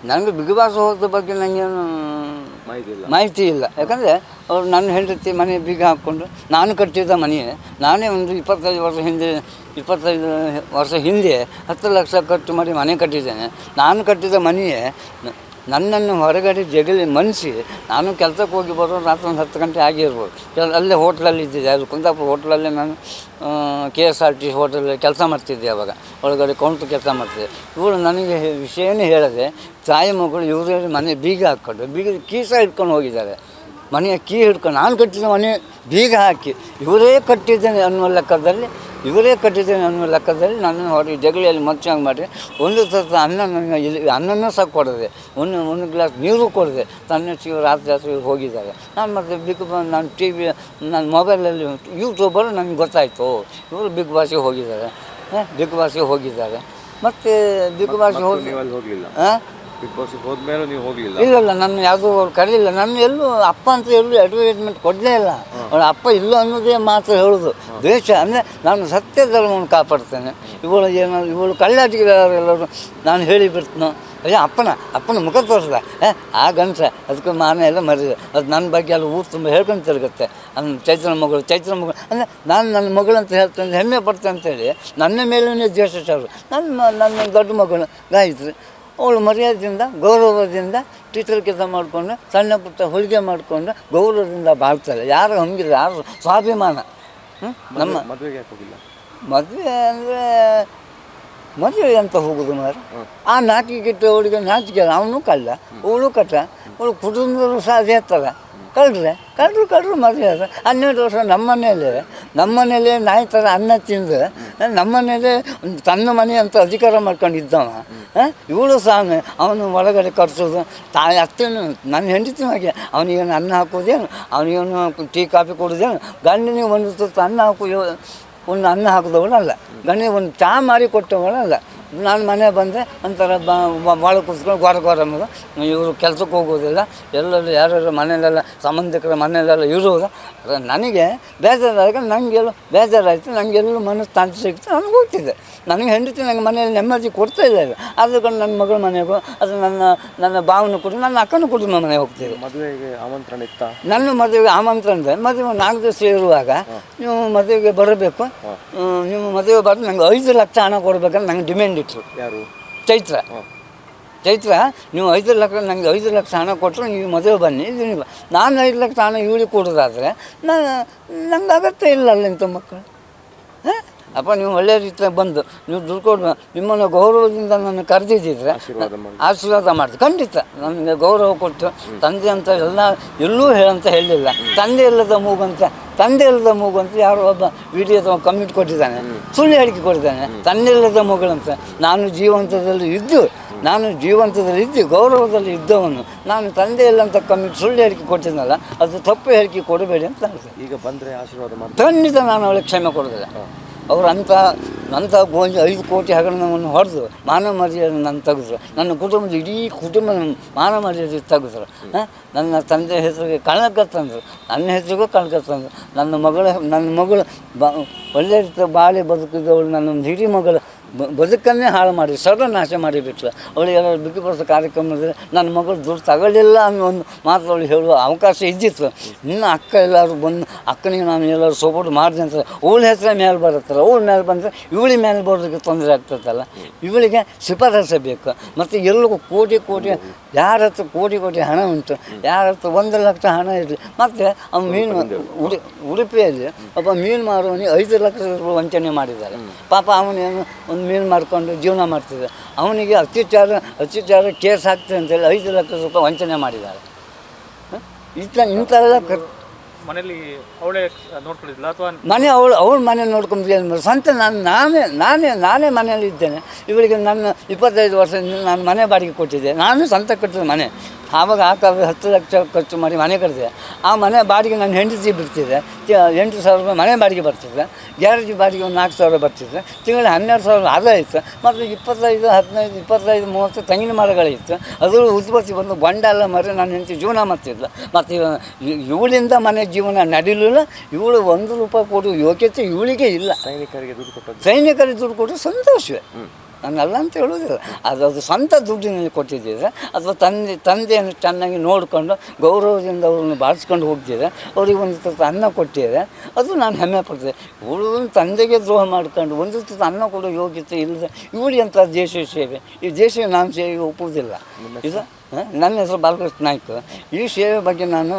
ನನಗೆ big boss ಹೋದ ಬಗ್ಗೆ ನನಗೇನು ಮಾಹಿತಿ ಇಲ್ಲ. ಯಾಕಂದರೆ ಅವರು ನನ್ನ ಹೆಂಡತಿ ಮನೆ ಬೀಗ ಹಾಕ್ಕೊಂಡು ನಾನು ಕಟ್ಟಿದ್ದ ಮನೆ, ನಾನೇ ಒಂದು 25 ವರ್ಷ ಹಿಂದೆ 10 ಲಕ್ಷ ಖರ್ಚು ಮಾಡಿ ಮನೆ ಕಟ್ಟಿದ್ದೇನೆ. ನಾನು ಕಟ್ಟಿದ ಮನೆಯೇ ನನ್ನನ್ನು ಹೊರಗಡೆ ಜಗಲಿ ಮನಸಿ ನಾನು ಕೆಲಸಕ್ಕೆ ಹೋಗಿ ಬರೋ ರಾತ್ರಿ ಒಂದು 10 ಗಂಟೆ ಆಗಿರ್ಬೋದು. ಅಲ್ಲೇ ಹೋಟ್ಲಲ್ಲಿ ಇದ್ದಿದ್ದೆ, ಅದು ಕುಂದಾಪುರ ಹೋಟ್ಲಲ್ಲೇ ನಾನು KSRT ಹೋಟೆಲ್ ಕೆಲಸ ಮಾಡ್ತಿದ್ದೆ. ಆವಾಗ ಒಳಗಡೆ ಕೌಂಟ್ರ್ ಕೆಲಸ ಮಾಡ್ತಿದ್ದೆ. ಇವರು ನನಗೆ ವಿಷಯನೇ ಹೇಳದೆ ತಾಯಿ ಮಗಳು ಇವರೇ ಮನೆ ಬೀಗ ಹಾಕ್ಕೊಂಡು ಕೀಸ ಹಿಡ್ಕೊಂಡು ಹೋಗಿದ್ದಾರೆ. ಮನೆಯ ಕೀ ಹಿಡ್ಕೊಂಡು ನಾನು ಕಟ್ಟಿದ ಮನೆ ಬೀಗ ಹಾಕಿ ಇವರೇ ಕಟ್ಟಿದ್ದೇನೆ ಅನ್ನುವ ಲೆಕ್ಕದಲ್ಲಿ ನನ್ನನ್ನು ಹೊರಗೆ ಜಗಳಿಯಲ್ಲಿ ಮಚ್ಚಂಗೆ ಮಾಡಿ ಒಂದು ಸತ ಅನ್ನನೂ ಸಹ ಕೊಡದೆ, ಒಂದು ಗ್ಲಾಸ್ ನೀರು ಕೊಡದೆ ರಾತ್ರಿ ಹೋಗಿದ್ದಾರೆ. ನಾನು ಮತ್ತು ನಾನು ನನ್ನ ಮೊಬೈಲಲ್ಲಿ ಯೂಟ್ಯೂಬಲ್ಲಿ ನನಗೆ ಗೊತ್ತಾಯಿತು ಇವರು ಬಿಗ್ ಬಾಸ್ಗೆ ಹೋಗಿದ್ದಾರೆ. ಮತ್ತು ಬಿಗ್ ಬಾಸ್ಗೆ ಇಲ್ಲ, ನನ್ನ ಯಾವುದೂ ಕರೀಲಿಲ್ಲ. ನನ್ನ ಅಪ್ಪ ಅಂತ ಅಡ್ವರ್ಟೈಸ್ಮೆಂಟ್ ಕೊಡಲೇ ಇಲ್ಲ. ಅವಳ ಅಪ್ಪ ಇಲ್ಲ ಅನ್ನೋದೇ ಮಾತ್ರ ಹೇಳೋದು. ದ್ವೇಷ ಅಂದರೆ ನಾನು ಸತ್ಯ ಧರ್ಮವನ್ನು ಕಾಪಾಡ್ತೇನೆ. ಇವಳು ಕಳ್ಳಾಟಿಗೆಲ್ಲರೂ ನಾನು ಹೇಳಿಬಿಡ್ತೀನೋ, ಅಯ್ಯೋ ಅಪ್ಪನ ಮುಖ ತೋರಿಸ್ದ ಆ ಗಂಟೆ ಅದಕ್ಕೆ ಮಾನ ಎಲ್ಲ ಮರಿದೆ. ಅದು ನನ್ನ ಬಗ್ಗೆ ಎಲ್ಲ ಊರು ತುಂಬ ಹೇಳ್ಕೊಂಡು ತಿರುಗುತ್ತೆ. ಚೈತ್ರ ಮಗಳು ಅಂದರೆ ನಾನು ನನ್ನ ಮಗಳು ಅಂತ ಹೇಳ್ತೇನೆ, ಹೆಮ್ಮೆ ಪಡ್ತೇನೆ ಅಂತೇಳಿ ನನ್ನ ಮೇಲೇ ದ್ವೇಷ ಚಾರು. ನನ್ನ ದೊಡ್ಡ ಮಗಳು ಗಾಯತ್ರಿ, ಅವಳು ಮರ್ಯಾದೆಯಿಂದ ಗೌರವದಿಂದ ಟೀಚರ್ ಕೆಲಸ ಮಾಡಿಕೊಂಡು ಸಣ್ಣ ಪುಟ್ಟ ಹೊಲಿಗೆ ಮಾಡಿಕೊಂಡು ಗೌರವದಿಂದ ಬಾಳ್ತಾರೆ. ಯಾರು ಹಂಗಿಲ್ಲ, ಯಾರು ಸ್ವಾಭಿಮಾನ. ನಮ್ಮ ಮದುವೆ ಅಂದರೆ ಮದುವೆ ಅಂತ ಹೋಗೋದು ಮಾರು. ಆ ನಾಚಿಕೆ ಅವಳಿಗೆ ನಾಚಿಕೆ, ಅವನು ಕಳ್ಳ, ಅವಳು ಕಟ್ಟ, ಅವಳು ಕುಟುಂಬದವರು ಸಹ ಅದೇ ಥರ ಕಳ್ಳರು ಮದುವೆ ಆದ 12 ವರ್ಷ ನಮ್ಮನೇಲೇ ನಾಯಿ ಥರ ಅನ್ನ ತಿಂದು ನಮ್ಮನೇಲೇ ತನ್ನ ಮನೆ ಅಂತ ಅಧಿಕಾರ ಮಾಡ್ಕೊಂಡಿದ್ದವ. ಇವಳು ಸಹ ಅವನು ಒಳಗಡೆ ಕಟ್ಸೋದು, ತಾಯಿ ಅತ್ತೇನು ನನ್ನ ಹೆಂಡತಿನಾಗೆ ಅವನಿಗೇನು ಅನ್ನ ಹಾಕೋದೇನು, ಅವನಿಗೇನು ಟೀ ಕಾಫಿ ಕೊಡೋದೇನು, ಗಂಡನಿಗೆ ಒಂದು ತುತ್ತು ಅನ್ನ ಹಾಕಿದವಳಲ್ಲ, ಗಂಡನಿಗೆ ಒಂದು ಚಹಾ ಮಾರಿ ಕೊಟ್ಟವಳಲ್ಲ. ನಾನು ಮನೆ ಬಂದರೆ ಒಂಥರ ಭಾಳ ಕೂತ್ಕೊಂಡು ಗೊರ ಅನ್ನೋದು. ಇವರು ಕೆಲಸಕ್ಕೆ ಹೋಗೋದಿಲ್ಲ, ಎಲ್ಲರೂ ಯಾರ್ಯಾರು ಮನೆಯಲ್ಲೆಲ್ಲ ಸಂಬಂಧಿಕರ ಮನೆಯಲ್ಲೆಲ್ಲ ಇರೋದು. ನನಗೆ ಬೇಜಾರಾಗ ಬೇಜಾರಾಯಿತು. ನನಗೆಲ್ಲೂ ಮನಸ್ಸು ತಾಂತಿ ಸಿಗ್ತು, ನನಗೆ ಹೋಗ್ತಿದ್ದೆ. ನನಗೆ ಹೆಂಡತಿ ನನಗೆ ಮನೆಯಲ್ಲಿ ನೆಮ್ಮದಿ ಕೊಡ್ತಾ ಇಲ್ಲ. ಆದ ಕಾರಣ ನನ್ನ ಮಗಳ ಮನೆಗೂ ಅದು ನನ್ನ ಭಾವನ ಕೂಡ ನನ್ನ ಅಕ್ಕನ ಕುಟುಂಬ ಮನೆಗೆ ಹೋಗ್ತಿದ್ದೆ. ಮದುವೆಗೆ ಆಮಂತ್ರಣ ಇತ್ತ? ನನ್ನ ಮದುವೆಗೆ ಆಮಂತ್ರಣ ಇದೆ. ಮದುವೆ 4 ದಿವಸ ಇರುವಾಗ ನೀವು ಮದುವೆಗೆ ಬರಬೇಕು, ನೀವು ಮದುವೆ ಬರೋದು ನನಗೆ 5 ಲಕ್ಷ ಹಣ ಕೊಡಬೇಕಂತ ನಂಗೆ ಡಿಮ್ಯಾಂಡ್ ಇತ್ತು. ಯಾರು? ಚೈತ್ರ, ನೀವು 5 ಲಕ್ಷ ನನಗೆ 5 ಲಕ್ಷ ಹಣ ಕೊಟ್ಟರು ನೀವು ಮದುವೆ ಬನ್ನಿ. ನಾನು 5 ಲಕ್ಷ ಹಣ ಇವಳಿಗೆ ಕೊಡೋದಾದರೆ ನಂಗೆ ಅಗತ್ಯ ಇಲ್ಲ ಅಲ್ಲ ಇಂಥ ಮಕ್ಕಳು. ಅಪ್ಪ ನೀವು ಒಳ್ಳೆಯ ರೀತಿಯಾಗಿ ಬಂದು ನೀವು ದುಡ್ಡು ಕೊಡು, ನಿಮ್ಮನ್ನು ಗೌರವದಿಂದ ನನ್ನ ಕರೆದಿದ್ದರೆ ಆಶೀರ್ವಾದ ಮಾಡ್ತೀವಿ. ಖಂಡಿತ ನನಗೆ ಗೌರವ ಕೊಟ್ಟು ತಂದೆ ಅಂತ ಎಲ್ಲೂ ಹೇಳಂತ ಹೇಳಿಲ್ಲ. ತಂದೆ ಇಲ್ಲದ ಮೂಗು ಅಂತ ಯಾರೋ ಒಬ್ಬ ವಿಡಿಯೋ ಕಮೆಂಟ್ ಕೊಟ್ಟಿದ್ದಾನೆ, ಸುಳ್ಳು ಹೇಳಿಕೆ ಕೊಟ್ಟಿದ್ದಾನೆ. ತಂದೆ ಇಲ್ಲದ ಮಗಳಂತ. ನಾನು ಜೀವಂತದಲ್ಲಿ ಇದ್ದು ಗೌರವದಲ್ಲಿ ಇದ್ದವನು, ನಾನು ತಂದೆ ಇಲ್ಲ ಅಂತ ಕಮೆಂಟ್ ಸುಳ್ಳು ಹೇಳಿಕೆ ಕೊಟ್ಟಿದ್ದನಲ್ಲ, ಅದು ತಪ್ಪು ಹೇಳಿಕೆ ಕೊಡಬೇಡಿ ಅಂತ ಹೇಳ್ತೇನೆ. ಈಗ ಬಂದರೆ ಆಶೀರ್ವಾದ ಖಂಡಿತ ನಾನು ಅವಳಿಗೆ ಕ್ಷಮೆ ಕೊಡೋದಿಲ್ಲ. ಅವರು ಅಂಥ 5 ಕೋಟಿ ಹಗರಣವನ್ನು ಹೊಡೆದು ಮಾನವ ಮರ್ಯಾದೆ ನಾನು ತೆಗೆದ್ರು. ನನ್ನ ಕುಟುಂಬದ ಇಡೀ ಮಾನವ ಮರ್ಯಾದೆ ತೆಗೆದ್ರು. ನನ್ನ ತಂದೆ ಹೆಸರಿಗೆ ಕಳಂಕ ತಂದರು, ನನ್ನ ಹೆಸರಿಗೂ ಕಳಂಕ ತಂದರು. ನನ್ನ ಮಗಳು ಒಳ್ಳೆಯ ರೀತಿಯ ಬಾಳೆ ಬದುಕಿದವಳು ನನ್ನ ಹಿರಿ ಮಗಳು ಬದುಕನ್ನೇ ಹಾಳು ಮಾಡಿ ಸರ್ವನಾಶ ಮಾಡಿಬಿಟ್ರು. ಅವಳಿಗೆಲ್ಲ ಬಿಗ್ ಬಾಸ್ ಕಾರ್ಯಕ್ರಮದಲ್ಲಿ ನನ್ನ ಮಗಳು ದುಡ್ಡು ತಗೊಳ್ಳಿಲ್ಲ ಅನ್ನೋ ಒಂದು ಮಾತು ಅವಳಿಗೆ ಹೇಳುವ ಅವಕಾಶ ಇದ್ದಿತ್ತು. ಇನ್ನು ಅಕ್ಕ ಎಲ್ಲರೂ ಬಂದು ಅಕ್ಕನಿಗೆ ನಾನು ಎಲ್ಲರೂ ಸಪೋರ್ಟ್ ಮಾಡಿದೆ ಅಂತ ಅವಳ ಹೆಸರೇ ಮೇಲೆ ಬರುತ್ತಲ್ಲ, ಅವಳ ಮೇಲೆ ಬಂದರೆ ಇವಳಿಗೆ ಮೇಲೆ ಬರೋದಕ್ಕೆ ತೊಂದರೆ ಆಗ್ತದಲ್ಲ. ಇವಳಿಗೆ ಶಿಫಾರಸೆ ಬೇಕು. ಮತ್ತು ಎಲ್ಲರಿಗೂ ಕೋಟಿ ಯಾರ ಹತ್ರ ಕೋಟಿ ಹಣ ಉಂಟು, ಯಾರ ಹತ್ರ 1 ಲಕ್ಷ ಹಣ ಇರಲಿ. ಮತ್ತು ಅವ್ನು ಮೀನು ಉಡುಪಿಯಲ್ಲಿ ಒಬ್ಬ ಮೀನು ಮಾರುವವನಿಗೆ 5 ಲಕ್ಷ ರೂಪಾಯಿ ವಂಚನೆ ಮಾಡಿದ್ದಾರೆ. ಪಾಪ ಅವನೇನು ಒಂದು ಮೀನು ಮಾಡ್ಕೊಂಡು ಜೀವನ ಮಾಡ್ತಿದ್ದೆ. ಅವನಿಗೆ ಅತ್ಯಾಚಾರ ಕೇಸ್ ಹಾಕ್ತದೆ ಅಂತೇಳಿ 5 ಲಕ್ಷ ರೂಪಾಯಿ ವಂಚನೆ ಮಾಡಿದ್ದಾರೆ. ಇಂಥವೆಲ್ಲ ಮನೇಲಿ ಅವಳೇ ನೋಡ್ಕೊಂಡಿದ್ದಿಲ್ಲ ಅಥವಾ ಅವಳ ಮನೆ ನೋಡ್ಕೊಂಡು ಸ್ವಂತ ನಾನೇ ಮನೆಯಲ್ಲಿ ಇದ್ದೇನೆ. ಇವಳಿಗೆ ನನ್ನ 25 ವರ್ಷದಿಂದ ನಾನು ಮನೆ ಬಾಡಿಗೆ ಕೊಟ್ಟಿದ್ದೆ. ನಾನು ಸ್ವಂತ ಕಟ್ಟಿದ ಮನೆ. ಆವಾಗ ಆ ಕಾಲದಲ್ಲಿ 10 ಲಕ್ಷ ಖರ್ಚು ಮಾಡಿ ಮನೆ ಕಟ್ಟಿದೆ. ಆ ಮನೆ ಬಾಡಿಗೆ ನನ್ನ ಹೆಂಡತಿ ಬಿಡ್ತಿದ್ದೆ. 8,000 ರೂಪಾಯಿ ಮನೆ ಬಾಡಿಗೆ ಬರ್ತಿದ್ದೆ. ಗ್ಯಾರೇಜ್ ಬಾಡಿಗೆ ಒಂದು 4,000 ಬರ್ತಿದ್ದೆ. ತಿಂಗಳಿಗೆ 12,000 ಆದಾಯ ಇತ್ತು. ಮತ್ತು 25, 15, 25, 30 ತೆಂಗಿನ ಮರಗಳಿತ್ತು. ಅದರ ಉತ್ಪತ್ತಿ ಬಂದು ಗೊಂಡ ಎಲ್ಲ ಮರ ನನ್ನ ಹೆಂಡತಿ ಜೀವನ ಮಾಡ್ತಿದ್ಲು. ಮತ್ತು ಇವಳಿಂದ ಮನೆ ಜೀವನ ನಡೀಲಿಲ್ಲ. ಇವಳು 1 ರೂಪಾಯಿ ಕೊಡುವ ಯೋಗ್ಯತೆ ಇವಳಿಗೆ ಇಲ್ಲ. ಸೈನಿಕರಿಗೆ ದುಡ್ಡು ಕೊಟ್ಟರು ಸಂತೋಷವೇ. ನಾನಲ್ಲ ಅಂತ ಹೇಳೋದಿಲ್ಲ. ಅದು ಸ್ವಂತ ದುಡ್ಡಿನಲ್ಲಿ ಕೊಟ್ಟಿದ್ದಿದ್ರೆ ಅಥವಾ ತಂದೆಯನ್ನು ಚೆನ್ನಾಗಿ ನೋಡಿಕೊಂಡು ಗೌರವದಿಂದ ಅವ್ರನ್ನ ಬಾಳಿಸ್ಕೊಂಡು ಹೋಗ್ತಿದ್ರೆ ಅವ್ರಿಗೆ ಒಂದು ತುತ್ತು ಅನ್ನ ಕೊಟ್ಟಿದ್ರೆ ಅದು ನಾನು ಹೆಮ್ಮೆ ಪಡ್ತೇನೆ. ಇವಳು ತಂದೆಗೆ ದ್ರೋಹ ಮಾಡ್ಕೊಂಡು ಒಂದು ತುತ್ತು ಅನ್ನ ಕೊಡೋ ಯೋಗ್ಯತೆ ಇಲ್ಲದೆ ಇವಳಿಗೆ ಅಂತ ದೇಶ ಸೇವೆ, ಈ ದೇಶ ನಾನು ಸೇವೆಗೆ ಒಪ್ಪುವುದಿಲ್ಲ. ಇದು ನನ್ನ ಹೆಸರು ಬಾಲಕೃಷ್ಣ ನಾಯ್ಕ. ಈ ಸೇವೆ ಬಗ್ಗೆ ನಾನು